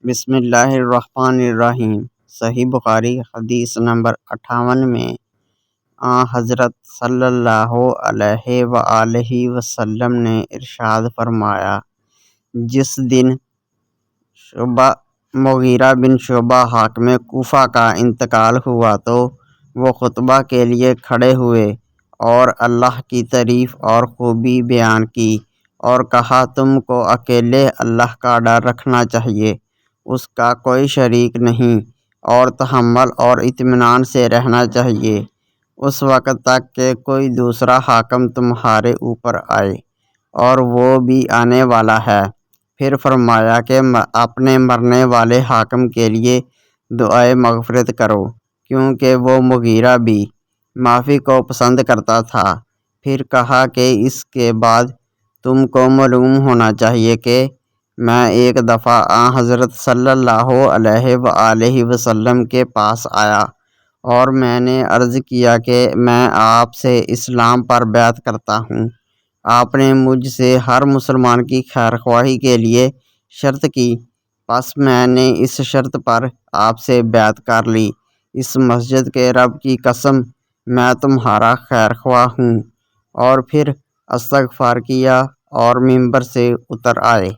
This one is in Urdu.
بسم اللہ الرحمن الرحیم۔ صحیح بخاری حدیث نمبر 58 میں حضرت صلی اللہ علیہ وآلہ وسلم نے ارشاد فرمایا، جس دن مغیرہ بن شعبہ حاکم کوفہ کا انتقال ہوا تو وہ خطبہ کے لیے کھڑے ہوئے اور اللہ کی تعریف اور خوبی بیان کی اور کہا، تم کو اکیلے اللہ کا ڈر رکھنا چاہیے، اس کا کوئی شریک نہیں، اور تحمل اور اطمینان سے رہنا چاہیے اس وقت تک کہ کوئی دوسرا حاکم تمہارے اوپر آئے، اور وہ بھی آنے والا ہے۔ پھر فرمایا کہ اپنے مرنے والے حاکم کے لیے دعائے مغفرت کرو، کیونکہ وہ مغیرہ بھی معافی کو پسند کرتا تھا۔ پھر کہا کہ اس کے بعد تم کو معلوم ہونا چاہیے کہ میں ایک دفعہ حضرت صلی اللہ علیہ وآلہ وسلم کے پاس آیا اور میں نے عرض کیا کہ میں آپ سے اسلام پر بیعت کرتا ہوں۔ آپ نے مجھ سے ہر مسلمان کی خیر خواہی کے لیے شرط کی، پس میں نے اس شرط پر آپ سے بیعت کر لی۔ اس مسجد کے رب کی قسم، میں تمہارا خیر خواہ ہوں۔ اور پھر استغفار کیا اور ممبر سے اتر آئے۔